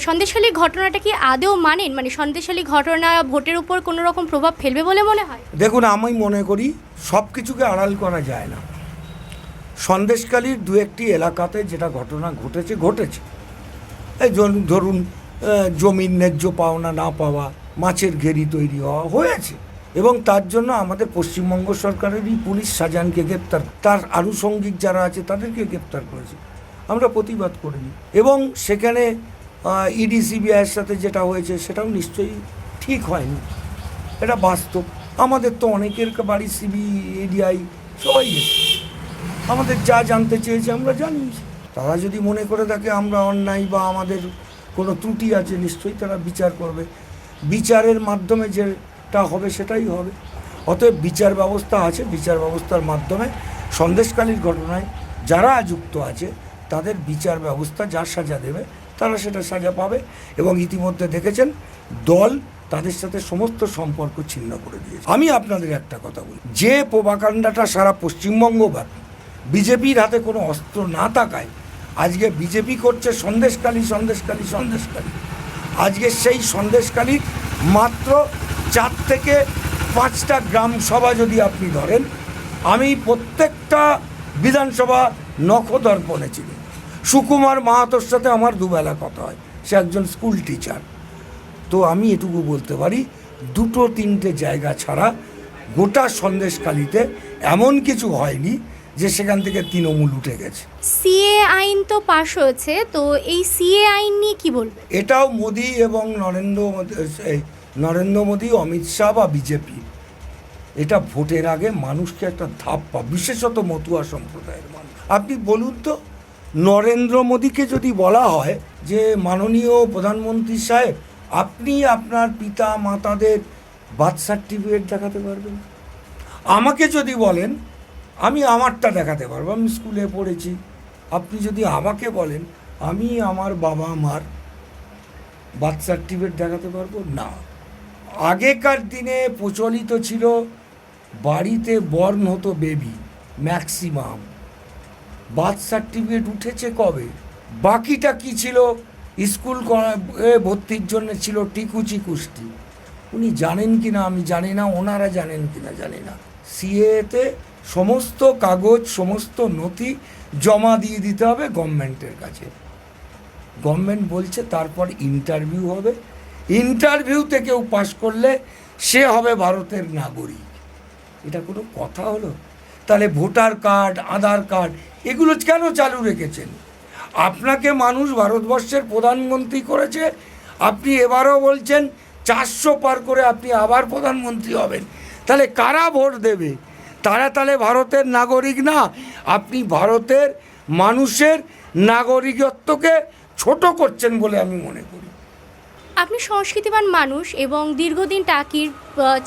সন্দেশখালীর ঘটনাটা কি আদৌ মানেন? মানে সন্দেশখালী ঘটনা ভোটের উপর কোনো রকম প্রভাব ফেলবে বলে মনে হয়? দেখুন, আমি মনে করি সব কিছুকে আড়াল করা যায় না। সন্দেশখালীর দু একটি এলাকাতে যেটা ঘটনা ঘটেছে, এই ধরুন জমির ন্যায্য পাওনা না পাওয়া, মাছের ঘেরি তৈরি হওয়া হয়েছে, এবং তার জন্য আমাদের পশ্চিমবঙ্গ সরকারেরই পুলিশ শাহজাহানকে গ্রেপ্তার, তার আনুষঙ্গিক যারা আছে তাদেরকে গ্রেপ্তার করেছে। আমরা প্রতিবাদ করিনি, এবং সেখানে ইডি সিবিআইয়ের সাথে যেটা হয়েছে সেটাও নিশ্চয়ই ঠিক হয়নি, এটা বাস্তব। আমাদের তো অনেকের বাড়ি সিবিআই সবাই এসেছে, আমাদের যা জানতে চেয়েছে আমরা জানিয়েছি। তারা যদি মনে করে থাকে আমরা অন্যায় বা আমাদের কোনো ত্রুটি আছে, নিশ্চয়ই তারা বিচার করবে, বিচারের মাধ্যমে যেটা হবে সেটাই হবে। অতএব বিচার ব্যবস্থা আছে, বিচার ব্যবস্থার মাধ্যমে সন্দেশখালীর ঘটনায় যারা যুক্ত আছে তাদের বিচার ব্যবস্থা যা সাজা দেবে তারা সেটা সাজা পাবে। এবং ইতিমধ্যে দেখেছেন দল তাদের সাথে সমস্ত সম্পর্ক ছিন্ন করে দিয়েছে। আমি আপনাদের একটা কথা বলি, যে প্রোপাগান্ডাটা সারা পশ্চিমবঙ্গব্যাপী বিজেপির হাতে কোনো অস্ত্র না থাকায় আজকে বিজেপি করছে সন্দেশখালী, আজকে সেই সন্দেশখালীর মাত্র 4 থেকে 5টা গ্রাম সভা যদি আপনি ধরেন, আমি প্রত্যেকটা বিধানসভা নখদর্পণে ছিলাম। সুকুমার মাহাতোর সাথে আমার দুবেলা কথা হয়, সে একজন স্কুল টিচার। তো আমি এটুকু বলতে পারি, 2-3টে জায়গা ছাড়া গোটা সন্দেশখালীতে এমন কিছু হয়নি যে সেখান থেকে তৃণমূল উঠে গেছে। সিএ আইন তো পাশ হয়েছে, তো এই সিএ আইন নিয়ে কি বলবে? এটাও মোদি এবং নরেন্দ্র মোদি, অমিত শাহ বা বিজেপি, এটা ভোটের আগে মানুষকে একটা ধাপ্পা, বিশেষত মতুয়া সম্প্রদায়ের মানুষ। আপনি বলুন তো, নরেন্দ্র মোদিকে যদি বলা হয় যে মাননীয় প্রধানমন্ত্রী সাহেব, আপনি আপনার পিতা মাতাদের বার্থ সার্টিফিকেট দেখাতে পারবেন? আমাকে যদি বলেন আমি আমারটা দেখাতে পারবো, আমি স্কুলে পড়েছি। আপনি যদি আমাকে বলেন আমি আমার বাবা মার বার্থ সার্টিফিকেট দেখাতে পারবো না। আগেকার দিনে প্রচলিত ছিল বাড়িতে বর্ন হতো বেবি ম্যাক্সিমাম, বার্থ সার্টিফিকেট উঠেছে কবে? বাকিটা কি ছিল? স্কুল ভর্তির জন্য ছিল টিকুচি কুস্তি। উনি জানেন কি না আমি জানি না, ওনারা জানেন কি না জানি না। সিএতে সমস্ত কাগজ, সমস্ত নথি জমা দিয়ে দিতে হবে গভর্নমেন্টের কাছে। গভর্নমেন্ট বলছে তারপর ইন্টারভিউ হবে, ইন্টারভিউতে কেউ পাশ করলে সে হবে ভারতের নাগরিক। এটা কোনো কথা হলো? তাহলে ভোটার কার্ড, আধার কার্ড এগুলো কেন চালু রেখেছেন? আপনাকে মানুষ ভারতবর্ষের প্রধানমন্ত্রী করেছে, আপনি এবারও বলছেন 400 পার করে আপনি আবার প্রধানমন্ত্রী হবেন। তাহলে কারা ভোট দেবে? তারা তাহলে ভারতের নাগরিক না। আপনি ভারতের মানুষের নাগরিকত্বকে ছোট করছেন বলে আমি মনে করি। আপনি সংস্কৃতিবান মানুষ এবং দীর্ঘদিন টাকির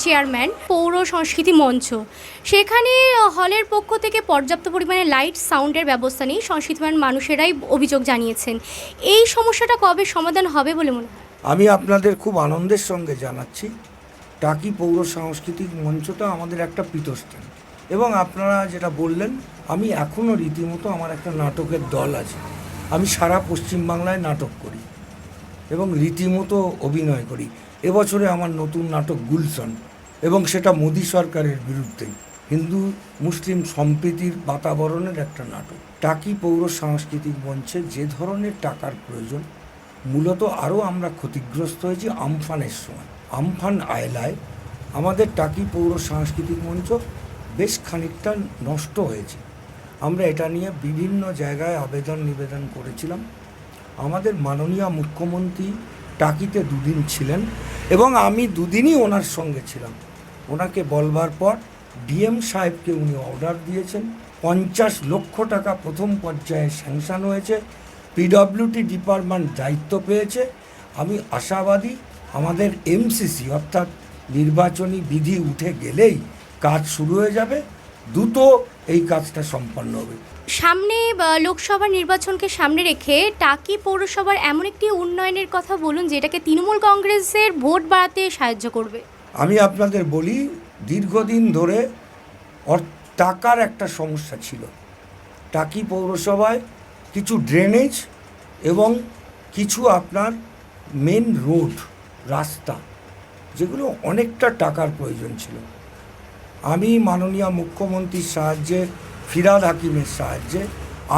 চেয়ারম্যান, পৌর সংস্কৃতি মঞ্চ, সেখানে হলের পক্ষ থেকে পর্যাপ্ত পরিমাণে লাইট সাউন্ডের ব্যবস্থা নেই, সংস্কৃতিবান মানুষেরাই অভিযোগ জানিয়েছেন। এই সমস্যাটা কবে সমাধান হবে বলে মনে হয়? আমি আপনাদের খুব আনন্দের সঙ্গে জানাচ্ছি, টাকি পৌর সাংস্কৃতিক মঞ্চটা আমাদের একটা পীঠস্থান। এবং আপনারা যেটা বললেন, আমি এখনও রীতিমতো আমার একটা নাটকের দল আছে। আমি সারা পশ্চিমবাংলায় নাটক করি এবং রীতিমতো অভিনয় করি। এবছরে আমার নতুন নাটক গুলশন, এবং সেটা মোদি সরকারের বিরুদ্ধে, হিন্দু মুসলিম সম্প্রীতির বাতাবরণের একটা নাটক। টাকি পৌর সাংস্কৃতিক মঞ্চে যে ধরনের টাকার প্রয়োজন, মূলত আরও আমরা ক্ষতিগ্রস্ত হয়েছি আমফানের সময়। আমফান আয়লায় আমাদের টাকি পৌর সাংস্কৃতিক মঞ্চ বেশ খানিকটা নষ্ট হয়েছে। আমরা এটা নিয়ে বিভিন্ন জায়গায় আবেদন নিবেদন করেছিলাম। আমাদের মাননীয় মুখ্যমন্ত্রী টাকিতে 2 দিন ছিলেন এবং আমি 2 দিনই ওনার সঙ্গে ছিলাম। ওনাকে বলবার পর ডিএম সাহেবকে উনি অর্ডার দিয়েছেন। 50 লক্ষ টাকা প্রথম পর্যায়ে স্যাংশন হয়েছে, পিডব্লিউডি ডিপার্টমেন্ট দায়িত্ব পেয়েছে। আমি আশাবাদী আমাদের এমসিসি অর্থাৎ নির্বাচনী বিধি উঠে গেলেই কাজ শুরু হয়ে যাবে, দ্রুত এই কাজটা সম্পন্ন হবে। সামনে লোকসভা নির্বাচনকে সামনে রেখে টাকি পৌরসভার এমন একটি উন্নয়নের কথা বলুন যেটাকে তৃণমূল কংগ্রেসের ভোট বাড়াতে সাহায্য করবে। আমি আপনাদের বলি, দীর্ঘদিন ধরে টাকার একটা সমস্যা ছিল। টাকি পৌরসভায় কিছু ড্রেনেজ এবং কিছু আপনার মেন রোড, রাস্তা, যেগুলো অনেকটা টাকার প্রয়োজন ছিল, আমি মাননীয় মুখ্যমন্ত্রীর সাহায্যে, ফিরহাদ হাকিমের সাহায্যে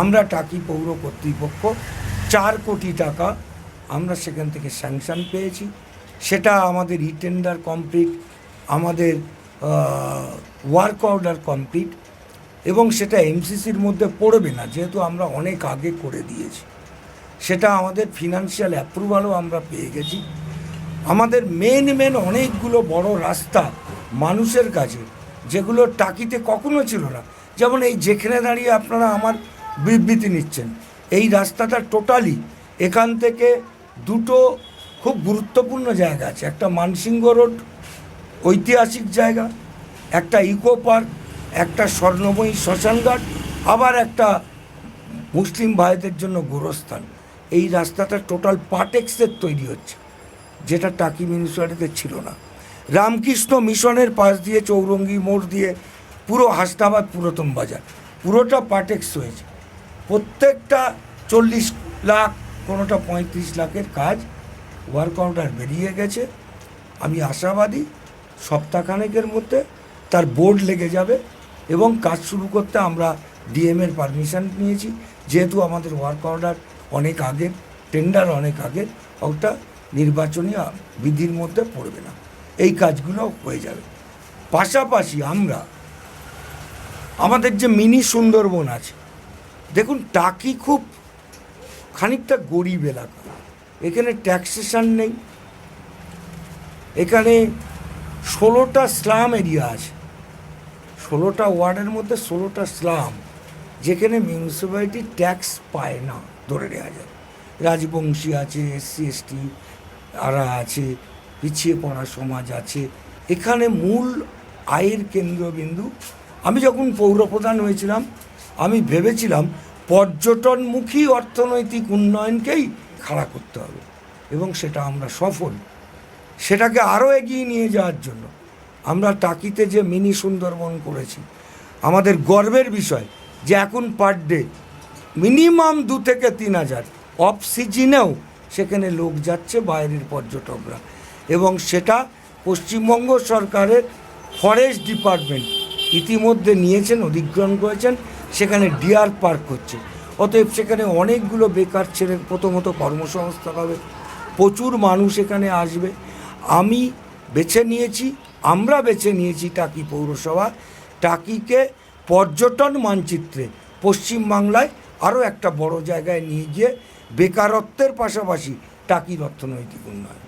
আমরা টাকি পৌর কর্তৃপক্ষ 4 কোটি টাকা আমরা সেখান থেকে স্যাংশন পেয়েছি। সেটা আমাদের রিটেন্ডার কমপ্লিট, আমাদের ওয়ার্ক অর্ডার কমপ্লিট, এবং সেটা এমসিসির মধ্যে পড়বে না, যেহেতু আমরা অনেক আগে করে দিয়েছি। সেটা আমাদের ফিনান্সিয়াল অ্যাপ্রুভালও আমরা পেয়ে গেছি। আমাদের মেন অনেকগুলো বড় রাস্তা মানুষের কাছে, যেগুলো টাকিতে কখনো ছিল না, যেমন এই যেখানে দাঁড়িয়ে আপনারা আমার বিবৃতি নিচ্ছেন, এই রাস্তাটা টোটালি এখান থেকে দুটো খুব গুরুত্বপূর্ণ জায়গা আছে। একটা মানসিংহ রোড, ঐতিহাসিক জায়গা, একটা ইকো পার্ক, একটা স্বর্ণময়ী শ্মশানঘাট, আবার একটা মুসলিম ভাইদের জন্য গোরস্থান। এই রাস্তাটা টোটাল পাটেক্সের তৈরি হচ্ছে, যেটা টাকি মিউনিসিপ্যালিটিতে ছিল না। রামকৃষ্ণ মিশনের পাশ দিয়ে চৌরঙ্গি মোড় দিয়ে পুরো হাসনাবাদ পুরাতন বাজার পুরোটা পাটেক্স হয়েছে। প্রত্যেকটা 40 লাখ, কোনোটা 35 লাখের কাজ ওয়ার্ক অর্ডার বেরিয়ে গেছে। আমি আশাবাদী সপ্তাহখানেকের মধ্যে তার বোর্ড লেগে যাবে এবং কাজ শুরু করতে আমরা ডিএমের পারমিশন নিয়েছি, যেহেতু আমাদের ওয়ার্ক অর্ডার অনেক আগের, টেন্ডার অনেক আগের, ওটা নির্বাচনী বিধির মধ্যে পড়বে না, এই কাজগুলো হয়ে যাবে। পাশাপাশি আমরা আমাদের যে মিনি সুন্দরবন আছে, দেখুন টাকি খুব খানিকটা গরিব এলাকা, এখানে ট্যাক্সেশন নেই, এখানে 16টা স্লাম এরিয়া আছে, 16টা ওয়ার্ডের মধ্যে 16টা স্লাম, যেখানে মিউনিসিপ্যালিটি ট্যাক্স পায় না ধরে নেওয়া যায়। রাজবংশী আছে, SC ST আরা আছে, পিছিয়ে পড়া সমাজ আছে, এখানে মূল আয়ের কেন্দ্রবিন্দু। আমি যখন পৌরপ্রধান হয়েছিলাম আমি ভেবেছিলাম পর্যটনমুখী অর্থনৈতিক উন্নয়নকেই খাড়া করতে হবে, এবং সেটা আমরা সফল। সেটাকে আরও এগিয়ে নিয়ে যাওয়ার জন্য আমরা টাকিতে যে মিনি সুন্দরবন করেছি, আমাদের গর্বের বিষয় যে এখন পার ডে মিনিমাম 2 থেকে 3 হাজার, অফ সিজনেও সেখানে লোক যাচ্ছে, বাইরের পর্যটকরা, এবং সেটা পশ্চিমবঙ্গ সরকারের ফরেস্ট ডিপার্টমেন্ট ইতিমধ্যে নিয়েছেন, অধিগ্রহণ করেছেন, সেখানে ডিয়ার পার্ক হচ্ছে। অতএব সেখানে অনেকগুলো বেকার ছেলে প্রথমত কর্মসংস্থান হবে, প্রচুর মানুষ এখানে আসবে। আমি বেছে নিয়েছি, আমরা বেছে নিয়েছি টাকি পৌরসভা, টাকিকে পর্যটন মানচিত্রে পশ্চিমবাংলায় আরও একটা বড় জায়গায় নিয়ে গিয়ে বেকারত্বের পাশাপাশি টাকির অর্থনৈতিক উন্নয়ন।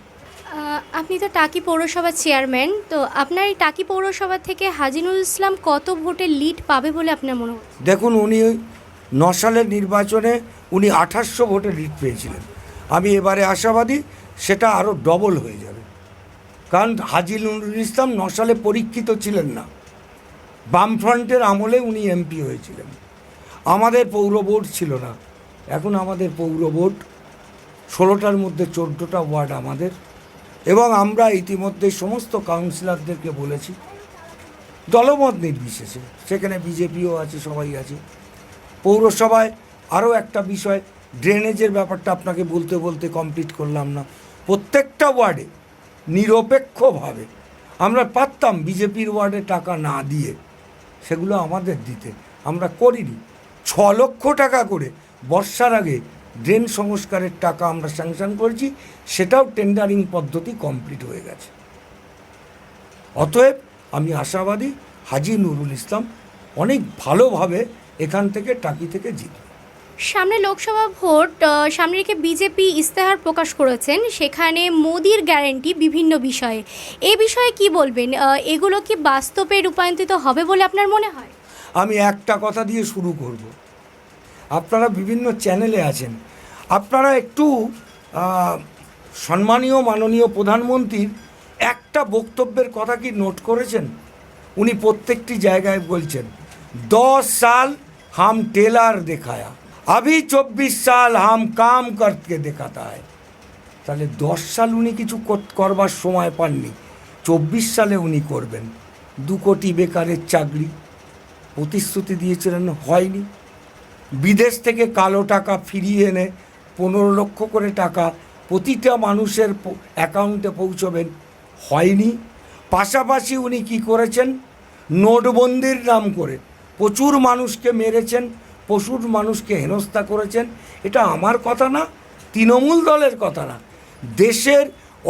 আপনি তো টাকি পৌরসভার চেয়ারম্যান, তো আপনার এই টাকি পৌরসভা থেকে হাজিনুল ইসলাম কত ভোটে লিড পাবে বলে আপনার মনে হয়? দেখুন, উনি 9 সালের নির্বাচনে উনি 2800 ভোটে লিড পেয়েছিলেন। আমি এবারে আশাবাদী সেটা আরও ডবল হয়ে যাবে, কারণ হাজিনুল ইসলাম 9 সালে পরীক্ষিত ছিলেন না, বামফ্রন্টের আমলে উনি MP হয়েছিলেন। আমাদের পৌর বোর্ড ছিল না, এখন আমাদের পৌর বোর্ড 16টার মধ্যে 14টা ওয়ার্ড আমাদের, এবং আমরা ইতিমধ্যে সমস্ত কাউন্সিলরদেরকে বলেছি, দলমত নির্বিশেষে, সেখানে বিজেপিও আছে, সবাই আছে। পৌরসভায় আরও একটা বিষয়, ড্রেনেজের ব্যাপারটা আপনাকে বলতে বলতে কমপ্লিট করলাম না। প্রত্যেকটা ওয়ার্ডে নিরপেক্ষভাবে আমরা পারতাম বিজেপির ওয়ার্ডে টাকা না দিয়ে সেগুলো আমাদের দিতে, আমরা করিনি। 6 লক্ষ টাকা করে বর্ষার আগে ড্রেন সংস্কারের টাকা আমরা স্যাংশন করেছি, সেটাও টেন্ডারিং পদ্ধতি কমপ্লিট হয়ে গেছে। অতএব আমি আশাবাদী হাজি নুরুল ইসলাম অনেক ভালোভাবে এখান থেকে টাকি থেকে জিতবে। সামনে লোকসভা ভোট সামনে রেখে বিজেপি ইস্তেহার প্রকাশ করেছেন, সেখানে মোদির গ্যারান্টি বিভিন্ন বিষয়ে, এই বিষয়ে কি বলবেন? এগুলো কি বাস্তবে রূপান্তরিত হবে বলে আপনার মনে হয়? আমি একটা কথা দিয়ে শুরু করব। আপনারা বিভিন্ন চ্যানেলে আছেন, আপনারা একটু সম্মানীয় মাননীয় প্রধানমন্ত্রীর একটা বক্তব্যের কথা কি নোট করেছেন? উনি প্রত্যেকটি জায়গায় বলছেন 10 সাল হাম টেলার দেখায়া, अभी 24 সাল হাম কাম করতে দেখাতা হয়। তাহলে 10 সাল উনি কিছু করবার সময় পাননি, 24 সালে উনি করবেন। 2 কোটি বেকারের চাকরি প্রতিশ্রুতি দিয়েছিলেন, হয়নি। বিদেশ থেকে কালো টাকা ফিরিয়ে এনে 15 লক্ষ করে টাকা প্রতিটা মানুষের অ্যাকাউন্টে পৌঁছবেন, হয়নি। পাশাপাশি উনি কি করেছেন, নোটবন্দির নাম করে প্রচুর মানুষকে মেরেছেন, প্রচুর মানুষকে হেনস্থা করেছেন। এটা আমার কথা না, তৃণমূল দলের কথা না, দেশের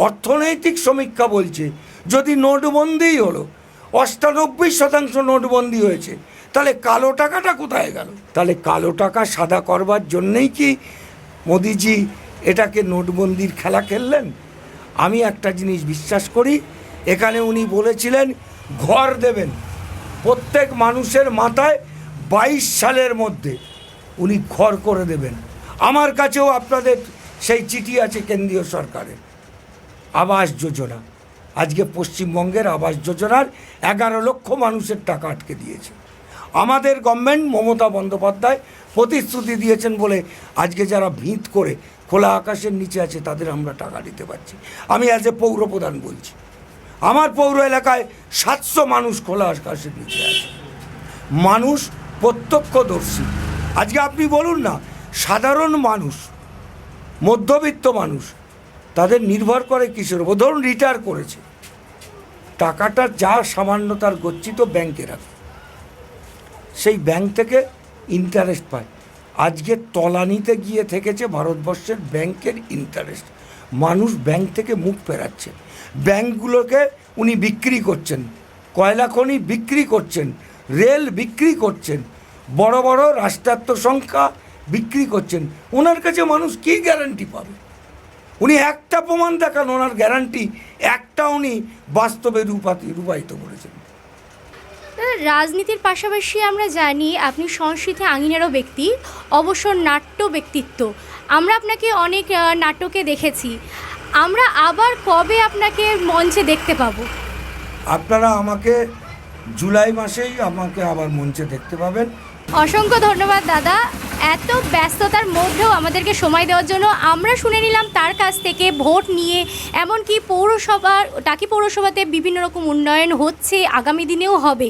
অর্থনৈতিক সমীক্ষা বলছে যদি নোটবন্দিই হলো, 98% নোটবন্দি হয়েছে, তাহলে কালো টাকাটা কোথায় গেল? তাহলে কালো টাকা সাদা করবার জন্যেই কি মোদিজি এটাকে নোটবন্দির খেলা খেললেন? আমি একটা জিনিস বিশ্বাস করি, এখানে উনি বলেছিলেন ঘর দেবেন প্রত্যেক মানুষের মাথায়, 22 সালের মধ্যে উনি ঘর করে দেবেন। আমার কাছেও আপনাদের সেই চিঠি আছে কেন্দ্রীয় সরকারের, আবাস যোজনা। আজকে পশ্চিমবঙ্গের আবাস যোজনার 11 লক্ষ মানুষের টাকা আটকে দিয়েছে। আমাদের গভর্নমেন্ট, মমতা বন্দ্যোপাধ্যায় প্রতিশ্রুতি দিয়েছেন বলে আজকে যারা ভিত করে খোলা আকাশের নিচে আছে তাদের আমরা টাকা দিতে পারছি। আমি অ্যাজ এ পৌরপ্রধান বলছি, আমার পৌর এলাকায় 700 মানুষ খোলা আকাশের নিচে আছে, মানুষ প্রত্যক্ষদর্শী। আজকে আপনি বলুন না, সাধারণ মানুষ, মধ্যবিত্ত মানুষ, তাদের নির্ভর করে কিসের উপর? ধরুন রিটায়ার করেছে, টাকাটা যা সামান্য তার গচ্ছিত ব্যাংকে রাখে, সেই ব্যাংক থেকে ইন্টারেস্ট পায়। আজকে তলানিতে গিয়ে থেকেছে ভারতবর্ষের ব্যাংকের ইন্টারেস্ট। মানুষ ব্যাংক থেকে মুখ ফেরাচ্ছে। ব্যাংকগুলোকে উনি বিক্রি করছেন, কয়লা খনি বিক্রি করছেন, রেল বিক্রি করছেন, বড় বড় রাষ্ট্রায়ত্ত সংখ্যা বিক্রি করছেন। ওনার কাছে মানুষ কী গ্যারান্টি পাবে? উনি একটা প্রমাণ দেখান, ওনার গ্যারান্টি একটা উনি বাস্তবে রূপায়িত করেছেন। রাজনীতির পাশাপাশি আমরা জানি আপনি সংস্কৃতি আঙিনেরও ব্যক্তি, অবশ্য নাট্য ব্যক্তিত্ব। আমরা আপনাকে অনেক নাটকে দেখেছি, আমরা আবার কবে আপনাকে মঞ্চে দেখতে পাবো? আপনারা আমাকে জুলাই মাসেই আমাকে আবার মঞ্চে দেখতে পাবেন। অসংখ্য ধন্যবাদ দাদা, এত ব্যস্ততার মধ্যেও আমাদেরকে সময় দেওয়ার জন্য। আমরা শুনে নিলাম তার কাছ থেকে ভোট নিয়ে, এমনকি টাকি পৌরসভাতে বিভিন্ন রকম উন্নয়ন হচ্ছে, আগামী দিনেও হবে,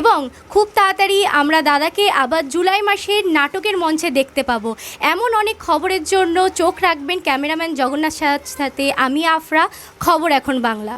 এবং খুব তাড়াতাড়ি আমরা দাদাকে আবার জুলাই মাসের নাটকের মঞ্চে দেখতে পাবো। এমন অনেক খবরের জন্য চোখ রাখবেন। ক্যামেরাম্যান জগন্নাথ সাথে আমি আফরা, খবর এখন বাংলা।